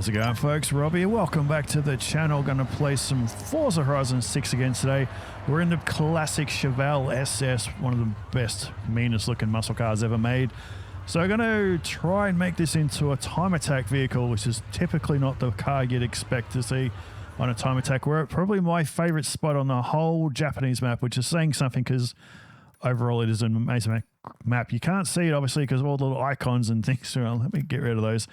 How's it going, folks? Robbie here. Welcome back to the channel. Going to play some Forza Horizon 6 again today. We're in the classic Chevelle SS, one of the best, meanest looking muscle cars ever made. So I'm going to try and make this into a time attack vehicle, which is typically not the car you'd expect to see on a time attack. We're at probably my favorite spot on the whole Japanese map, which is saying something because overall it is an amazing map. You can't see it obviously because of all the little icons and things. Well, let me get rid of those.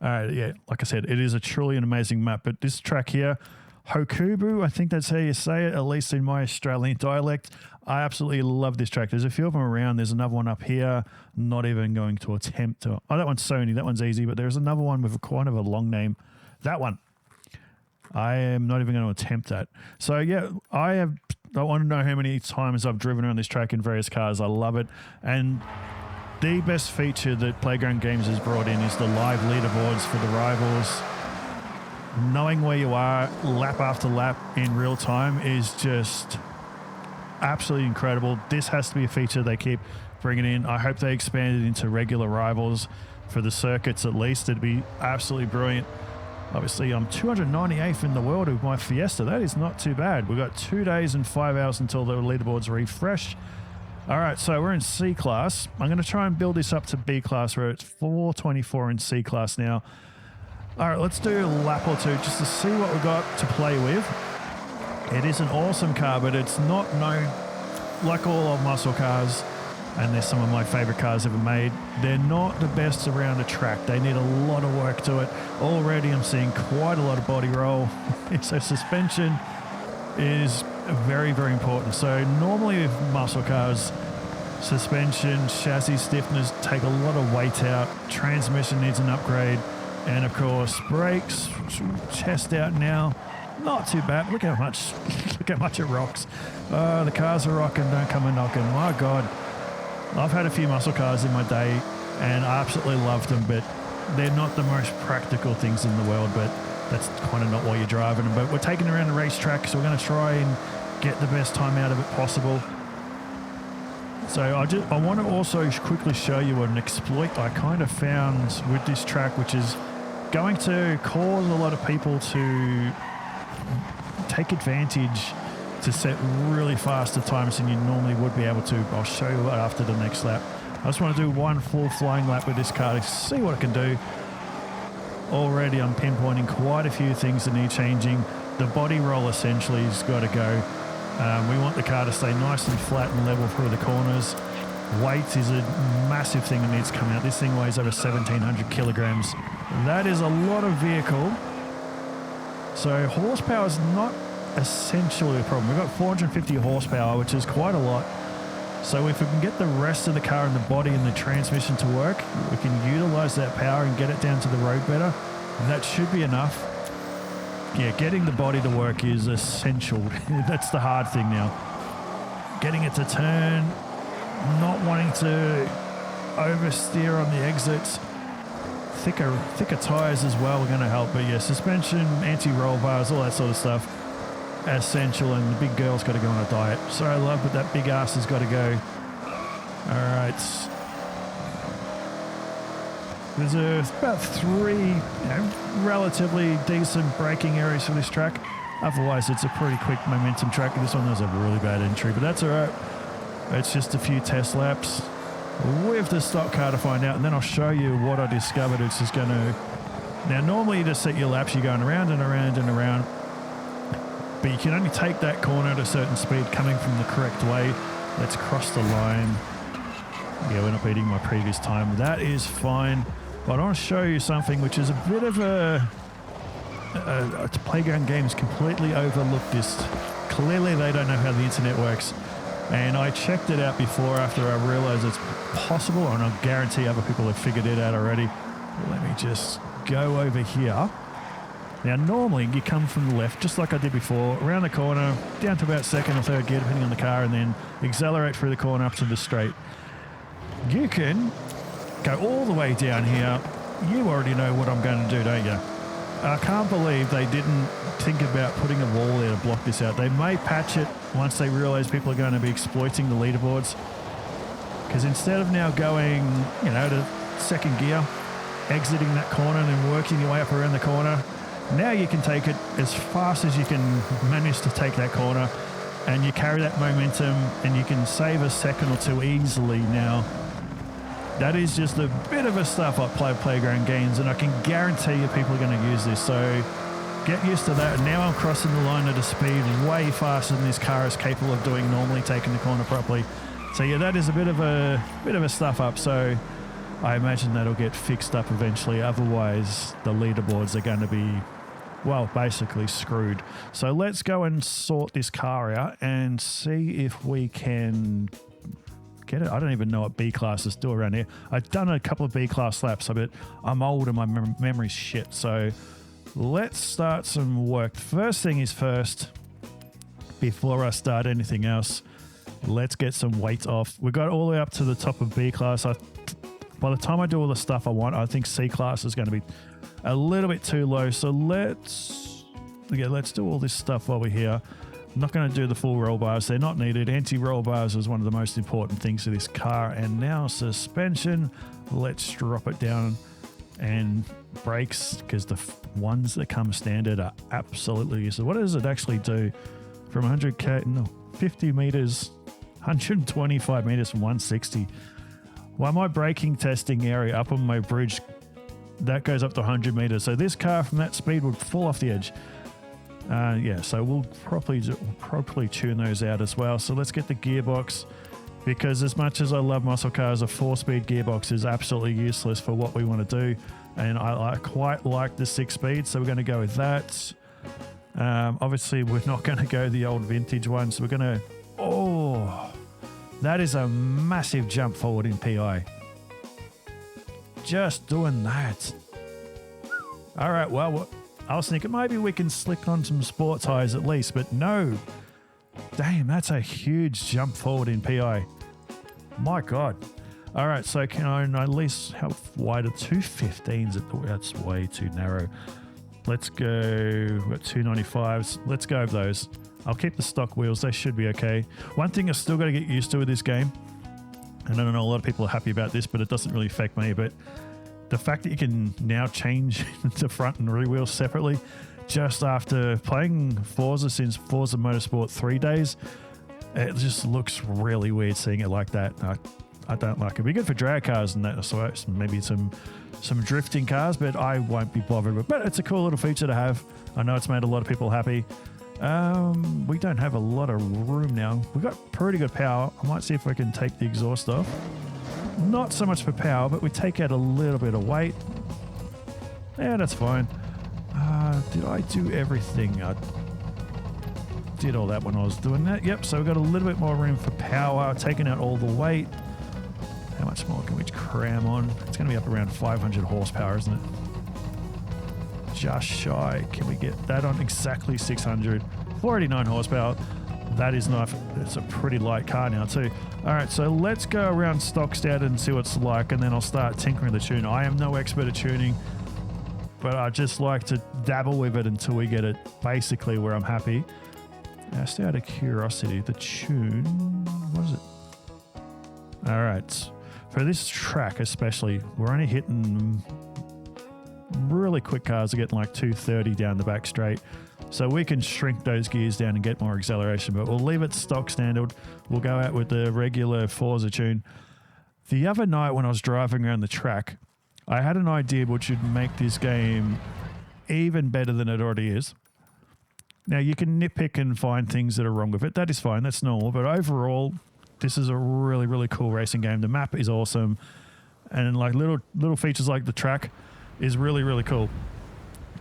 Yeah, like I said, it is a truly an amazing map. But this track here, Hokubu, I think that's how you say it, at least in my Australian dialect. I absolutely love this track. There's a few of them around. There's another one up here. Not even going to attempt to. Oh, that one's Sony. That one's easy. But there's another one with kind of a long name. That one. I am not even going to attempt that. So yeah, I want to know how many times I've driven around this track in various cars. I love it. And the best feature that Playground Games has brought in is the live leaderboards for the rivals. Knowing where you are lap after lap in real time is just absolutely incredible. This has to be a feature they keep bringing in. I hope they expand it into regular rivals for the circuits at least. It'd be absolutely brilliant. Obviously, I'm 298th in the world with my Fiesta. That is not too bad. We've got 2 days and 5 hours until the leaderboards refresh. All right, so we're in C class. I'm going to try and build this up to B class where it's 424 in C class now. All right, let's do a lap or two just to see what we've got to play with. It is an awesome car, but it's not known like all of muscle cars, and they're some of my favorite cars ever made. They're not the best around the track. They need a lot of work to it. Already I'm seeing quite a lot of body roll. So suspension is very, very important. So normally with muscle cars, suspension, chassis stiffness take a lot of weight out. Transmission needs an upgrade. And of course, brakes, chest out now. Not too bad. Look how much it rocks. The cars are rocking, don't come a knocking. My God. I've had a few muscle cars in my day and I absolutely loved them, but they're not the most practical things in the world, but that's kind of not why you're driving them. But we're taking around the racetrack, so we're going to try and get the best time out of it possible. So I want to also quickly show you an exploit I kind of found with this track, which is going to cause a lot of people to take advantage to set really faster times than you normally would be able to. I'll show you after the next lap. I just want to do one full flying lap with this car to see what it can do. Already I'm pinpointing quite a few things that need changing. The body roll essentially has got to go. We want the car to stay nice and flat and level through the corners. Weight is a massive thing that needs to come out. This thing weighs over 1,700 kilograms. That is a lot of vehicle. So horsepower is not essentially a problem. We've got 450 horsepower, which is quite a lot. So if we can get the rest of the car and the body and the transmission to work, we can utilize that power and get it down to the road better. That should be enough. Yeah, getting the body to work is essential. That's the hard thing now. Getting it to turn, not wanting to oversteer on the exits. Thicker tires as well are going to help. But yeah, suspension, anti-roll bars, all that sort of stuff. Essential, and the big girl's got to go on a diet. Sorry, love, but that big ass has got to go. All right. There's about 3 relatively decent braking areas for this track. Otherwise, it's a pretty quick momentum track. This one has a really bad entry, but that's all right. It's just a few test laps with the stock car to find out, and then I'll show you what I discovered. It's just going to... Now, normally you just set your laps, you're going around and around and around. But you can only take that corner at a certain speed coming from the correct way. Let's cross the line. Yeah, we're not beating my previous time. That is fine. But I want to show you something which is a bit of a Playground Games completely overlooked this. Clearly they don't know how the internet works. And I checked it out before after I realized it's possible, and I guarantee other people have figured it out already. Let me just go over here. Now, normally you come from the left, just like I did before, around the corner, down to about second or third gear, depending on the car, and then accelerate through the corner up to the straight. You can go all the way down here. You already know what I'm going to do, don't you? I can't believe they didn't think about putting a wall there to block this out. They may patch it once they realize people are going to be exploiting the leaderboards. Because instead of now going, to second gear, exiting that corner and then working your way up around the corner. Now you can take it as fast as you can manage to take that corner, and you carry that momentum and you can save a second or two easily now. That is just a bit of a stuff up playground games, and I can guarantee you people are going to use this. So get used to that. Now I'm crossing the line at a speed way faster than this car is capable of doing normally, taking the corner properly. So yeah, that is a bit of a stuff up. So I imagine that'll get fixed up eventually. Otherwise, the leaderboards are going to be, well, basically screwed. So let's go and sort this car out and see if we can get it. I don't even know what B classes do around here. I've done a couple of B class laps, but I'm old and my memory's shit. So let's start some work. First thing is first, before I start anything else, let's get some weight off. We got all the way up to the top of B class. By the time I do all the stuff I want, I think C class is going to be a little bit too low. So let's do all this stuff while we're here. I'm not going to do the full roll bars. They're not needed. Anti-roll bars is one of the most important things to this car. And now suspension, let's drop it down, and brakes, because the ones that come standard are absolutely useless. What does it actually do from 50 meters, 125 meters from 160? Well, my braking testing area up on my bridge, that goes up to 100 meters. So this car from that speed would fall off the edge. Yeah, so we'll properly tune those out as well. So let's get the gearbox, because as much as I love muscle cars, a 4-speed gearbox is absolutely useless for what we want to do. And I quite like the 6-speed, so we're going to go with that. Obviously, we're not going to go the old vintage one, so we're going to... Oh, that is a massive jump forward in PI. Just doing that. All right, well, I was thinking maybe we can slick on some sport tires at least, but no. Damn, that's a huge jump forward in PI. My God. All right, so can I at least, how wide are 215s? That's way too narrow. Let's go, we've got 295s. Let's go with those. I'll keep the stock wheels. They should be okay. One thing I've still got to get used to with this game, and I don't know, a lot of people are happy about this, but it doesn't really affect me, but the fact that you can now change the front and rear wheels separately just after playing Forza since Forza Motorsport 3 days, it just looks really weird seeing it like that. I don't like it. It'd be good for drag cars and that, so maybe some drifting cars, but I won't be bothered with it. But it's a cool little feature to have. I know it's made a lot of people happy. We don't have a lot of room now. We've got pretty good power. I might see if I can take the exhaust off. Not so much for power, but we take out a little bit of weight. Yeah, that's fine. Did I do everything? I did all that when I was doing that. Yep, so we've got a little bit more room for power, taking out all the weight. How much more can we cram on? It's going to be up around 500 horsepower, isn't it? Just shy. Can we get that on? Exactly 600. 489 horsepower. That is not, it's a pretty light car now too. All right, so let's go around stock stat and see what it's like, and then I'll start tinkering the tune. I am no expert at tuning, but I just like to dabble with it until we get it basically where I'm happy. Now, just out of curiosity, the tune, what is it? All right, for this track especially, we're only hitting really quick cars are getting like 230 down the back straight. So we can shrink those gears down and get more acceleration, but we'll leave it stock standard. We'll go out with the regular Forza tune. The other night when I was driving around the track, I had an idea which would make this game even better than it already is. Now, you can nitpick and find things that are wrong with it. That is fine. That's normal. But overall, this is a really, really cool racing game. The map is awesome. And like little features like the track is really, really cool.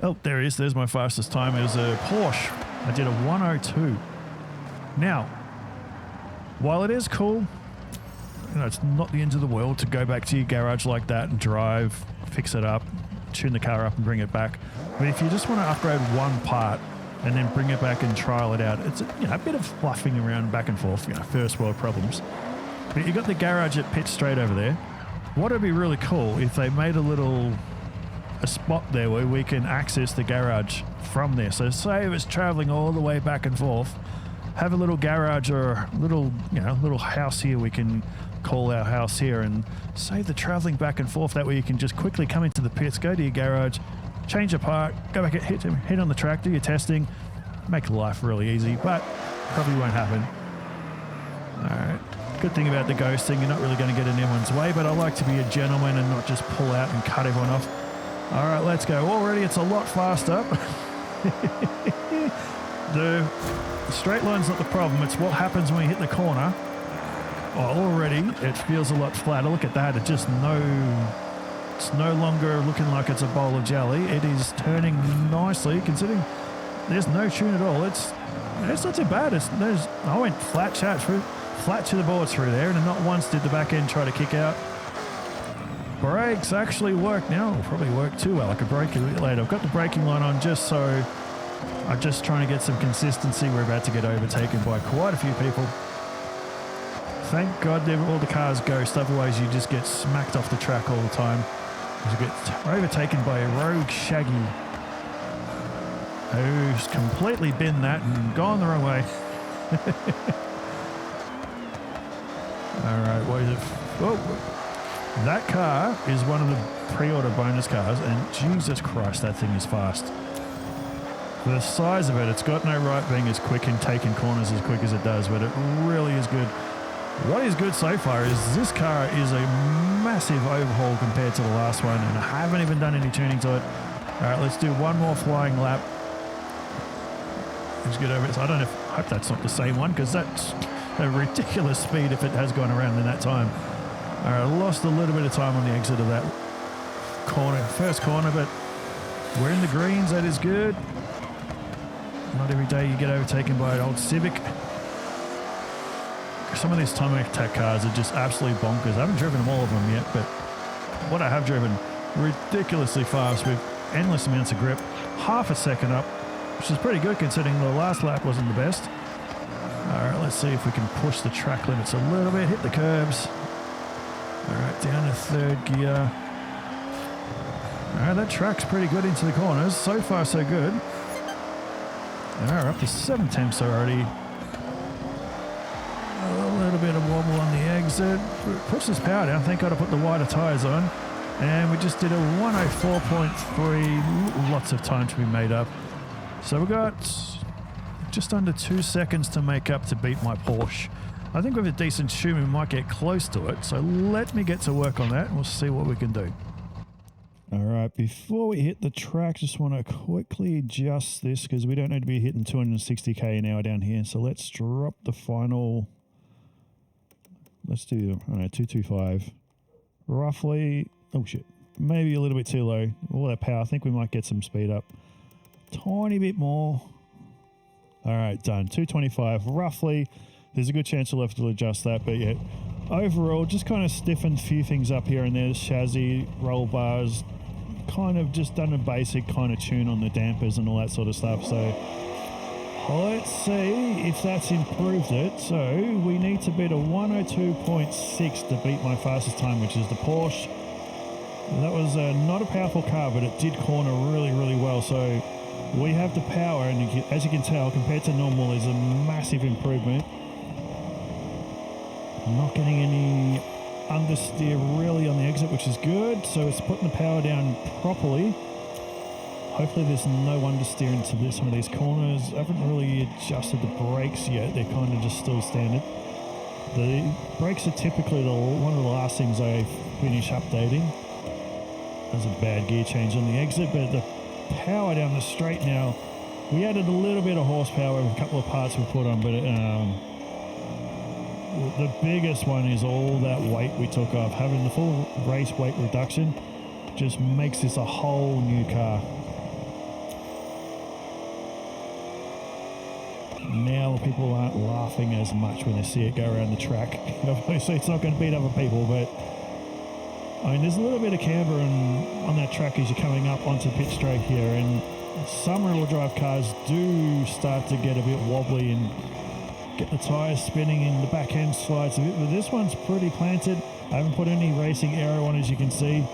Oh, there it is. There's my fastest time. It was a Porsche. I did a 102. Now, while it is cool, you know, it's not the end of the world to go back to your garage like that and drive, fix it up, tune the car up and bring it back. But if you just want to upgrade one part and then bring it back and trial it out, it's a bit of fluffing around back and forth, first world problems. But you got the garage at Pit Straight over there. What would be really cool if they made a spot there where we can access the garage from there. So say if it's traveling all the way back and forth, have a little garage or a little, little house here we can call our house here, and save the traveling back and forth. That way you can just quickly come into the pits, go to your garage, change your part, go back, hit on the track, do your testing, make life really easy, but probably won't happen. All right. Good thing about the ghosting, you're not really going to get in anyone's way, but I like to be a gentleman and not just pull out and cut everyone off. All right, let's go. Already it's a lot faster. The straight line's not the problem. It's what happens when you hit the corner. Oh, already it feels a lot flatter. Look at that. It's no longer looking like it's a bowl of jelly. It is turning nicely, considering there's no tune at all. It's not too bad. I went flat to the boards through there, and not once did the back end try to kick out. Brakes actually work now. Will probably work too well. I could brake a bit later. I've got the braking line on just so I'm just trying to get some consistency. We're about to get overtaken by quite a few people. Thank God all the cars ghost, otherwise you just get smacked off the track all the time. You get overtaken by a rogue Shaggy who's completely binned that and gone the wrong way. Alright, what is it? Oh, that car is one of the pre-order bonus cars, and Jesus Christ, that thing is fast. For the size of it, it's got no right being as quick and taking corners as quick as it does, but it really is good. What is good so far is this car is a massive overhaul compared to the last one, and I haven't even done any tuning to it. Alright, let's do one more flying lap. Let's get over it. I hope that's not the same one, because that's a ridiculous speed if it has gone around in that time. Alright, I lost a little bit of time on the exit of that first corner, but we're in the greens. That is good. Not every day you get overtaken by an old Civic. Some of these time attack cars are just absolutely bonkers. I haven't driven all of them yet, but what I have driven, ridiculously fast with endless amounts of grip, half a second up, which is pretty good considering the last lap wasn't the best. Alright, let's see if we can push the track limits a little bit, hit the curbs. Alright, down to third gear. Alright, that track's pretty good into the corners. So far, so good. Alright, up to 7 tenths already. A little bit of wobble on the exit. Pushes power down. Thank God I put the wider tyres on. And we just did a 104.3. Lots of time to be made up. So we got just under 2 seconds to make up to beat my Porsche. I think with a decent tune we might get close to it. So let me get to work on that and we'll see what we can do. Alright, before we hit the track, just want to quickly adjust this because we don't need to be hitting 260k an hour down here. So let's drop the final... Let's do, I don't know, 225. Roughly, oh shit, maybe a little bit too low. All that power, I think we might get some speed up. Tiny bit more. All right, done. 225, roughly. There's a good chance you'll have to adjust that, but yeah. Overall, just kind of stiffened a few things up here and there. Chassis, roll bars, kind of just done a basic kind of tune on the dampers and all that sort of stuff. So let's see if that's improved it. So we need to beat a 102.6 to beat my fastest time, which is the Porsche. That was not a powerful car, but it did corner really, really well. So we have the power, and as you can tell, compared to normal, there's a massive improvement. I'm not getting any understeer really on the exit, which is good. So it's putting the power down properly. Hopefully there's no understeer into some of these corners. I haven't really adjusted the brakes yet. They're kind of just still standard. The brakes are typically one of the last things I finish updating. There's a bad gear change on the exit, but the power down the straight now, we added a little bit of horsepower with a couple of parts we put on, but the biggest one is all that weight we took off. Having the full race weight reduction just makes this a whole new car. Now people aren't laughing as much when they see it go around the track. Obviously it's not going to beat other people, but I mean, there's a little bit of camber on that track as you're coming up onto pit straight here, and some rear-wheel drive cars do start to get a bit wobbly and get the tyres spinning and the back end slides a bit, but this one's pretty planted. I haven't put any racing aero on, as you can see.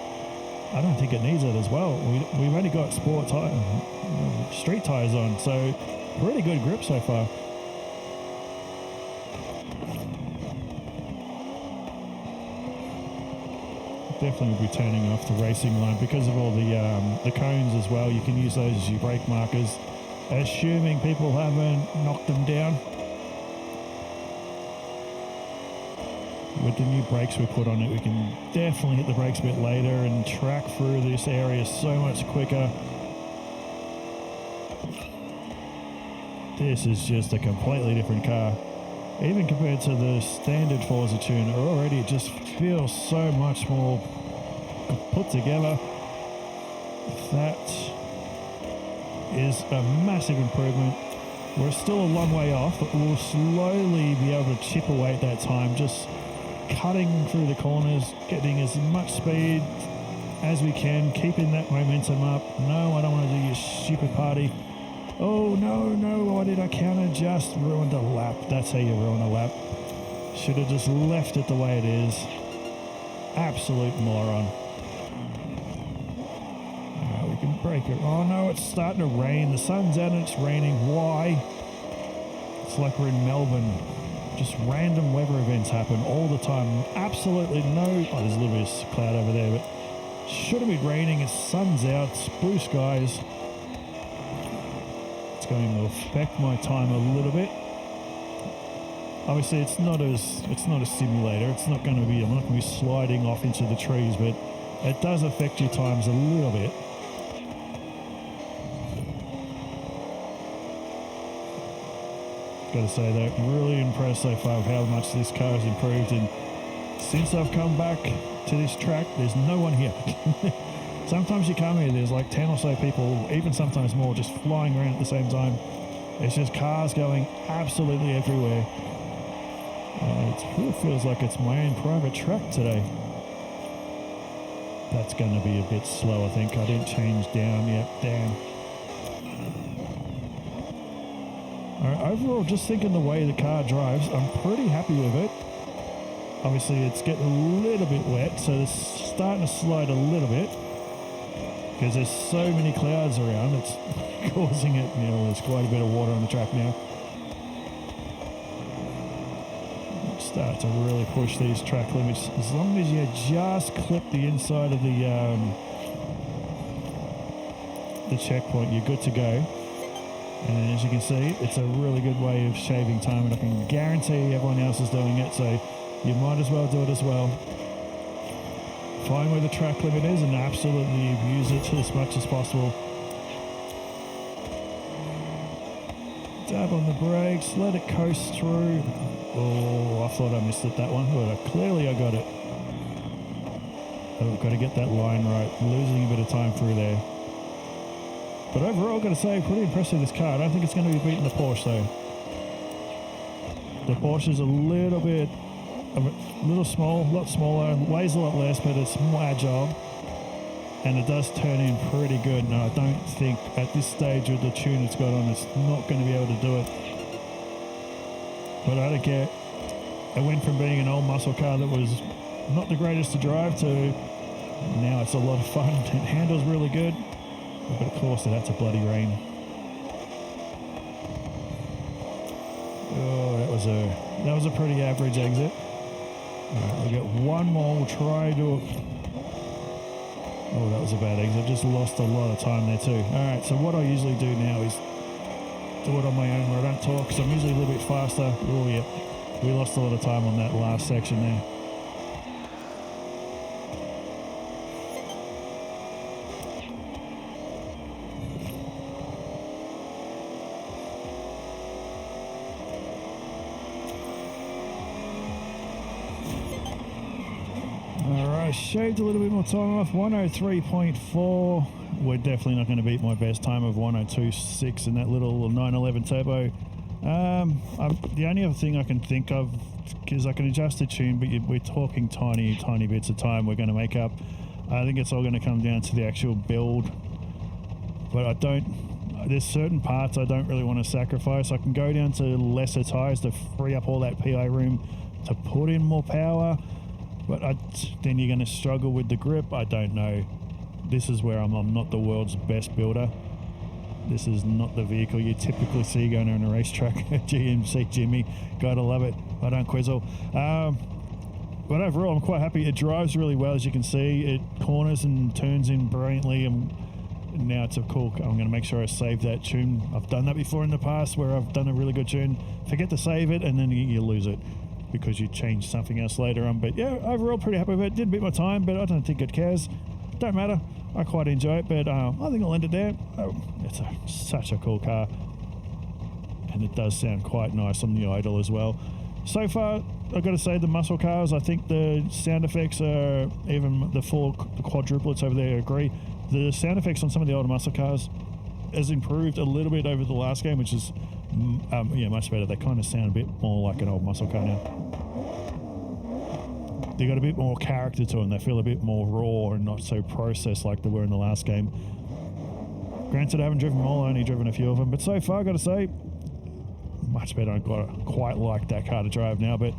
I don't think it needs it as well. We've only got street tyres on, so pretty good grip so far. Definitely be turning off the racing line because of all the cones as well. You can use those as your brake markers, assuming people haven't knocked them down. With the new brakes we put on it, we can definitely hit the brakes a bit later and track through this area so much quicker. This is just a completely different car. Even compared to the standard Forza tuner, already it just feels so much more put together. That is a massive improvement. We're still a long way off, but we'll slowly be able to chip away at that time, just cutting through the corners, getting as much speed as we can, keeping that momentum up. No, I don't want to do your stupid party. Oh, no, why did I counter just ruined a lap? That's how you ruin a lap. Should have just left it the way it is. Absolute moron. We can break it. Oh no, it's starting to rain. The sun's out and it's raining. Why? It's like we're in Melbourne. Just random weather events happen all the time. Absolutely no... Oh, there's a little bit of cloud over there, but shouldn't be raining. It's sun's out, it's blue skies. It's going to affect my time a little bit. Obviously, it's not a simulator. It's not going to be... I'm not going to be sliding off into the trees, but it does affect your times a little bit. Got to say that I'm really impressed so far with how much this car has improved, and since I've come back to this track, there's no one here. Sometimes you come here, there's like 10 or so people, even sometimes more, just flying around at the same time. It's just cars going absolutely everywhere. It really feels like it's my own private track today. That's going to be a bit slow, I think. I didn't change down yet. Damn. Overall, just thinking the way the car drives, I'm pretty happy with it. Obviously, it's getting a little bit wet, so it's starting to slide a little bit because there's so many clouds around. It's causing it. You know, there's quite a bit of water on the track now. Start to really push these track limits. As long as you just clip the inside of the checkpoint, you're good to go. And as you can see, it's a really good way of shaving time, and I can guarantee everyone else is doing it, so you might as well do it as well. Find where the track limit is and absolutely abuse it as much as possible. Dab on the brakes, let it coast through. Oh, I thought I missed it, that one, but clearly I got it. I've got to get that line right, losing a bit of time through there. But overall, I've got to say, pretty impressive, this car. I don't think it's going to be beating the Porsche, though. The Porsche is a little small, a lot smaller, weighs a lot less, but it's more agile. And it does turn in pretty good. No, I don't think at this stage with the tune it's got on, it's not going to be able to do it. But I don't care. It went from being an old muscle car that was not the greatest to drive to now it's a lot of fun. It handles really good. But of course, that's a bloody rain. Oh, that was a pretty average exit. Alright, we'll get one more. We'll try to do it. Oh, that was a bad exit. Just lost a lot of time there too. Alright, so what I usually do now is do it on my own where I don't talk, because I'm usually a little bit faster. Oh yeah, we lost a lot of time on that last section there. Shaved a little bit more time off, 103.4. We're definitely not going to beat my best time of 102.6 in that little 911 turbo. The only other thing I can think of, because I can adjust the tune, but we're talking tiny bits of time we're going to make up. I think it's all going to come down to the actual build. But there's certain parts I don't really want to sacrifice. I can go down to lesser tires to free up all that PI room to put in more power. But then you're going to struggle with the grip. I don't know. This is where I'm not the world's best builder. This is not the vehicle you typically see going on a racetrack. GMC Jimmy, gotta love it. I don't quizzle. But overall, I'm quite happy. It drives really well, as you can see. It corners and turns in brilliantly. And now it's a cool. I'm going to make sure I save that tune. I've done that before in the past where I've done a really good tune. Forget to save it, and then you lose it because you change something else later on. But yeah, overall, pretty happy with it. Did a bit my time, but I don't think it cares. Don't matter. I quite enjoy it, but I think I'll end it there. It's such a cool car, and it does sound quite nice on the idle as well. So far, I've got to say the muscle cars, I think the sound effects are, even the quadruplets over there agree, the sound effects on some of the older muscle cars has improved a little bit over the last game, which is yeah, much better. They kind of sound a bit more like an old muscle car now. They got a bit more character to them. They feel a bit more raw and not so processed like they were in the last game. Granted, I haven't driven them all, I've only driven a few of them, but so far, I've got to say, much better. I quite like that car to drive now, but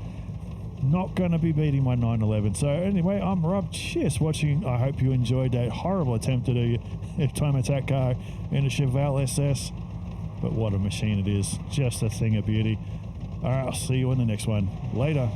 not going to be beating my 911. So anyway, I'm Rob. Cheers watching. I hope you enjoyed that horrible attempt to do a time attack car in a Chevelle SS. But what a machine it is. Just a thing of beauty. All right, I'll see you in the next one. Later.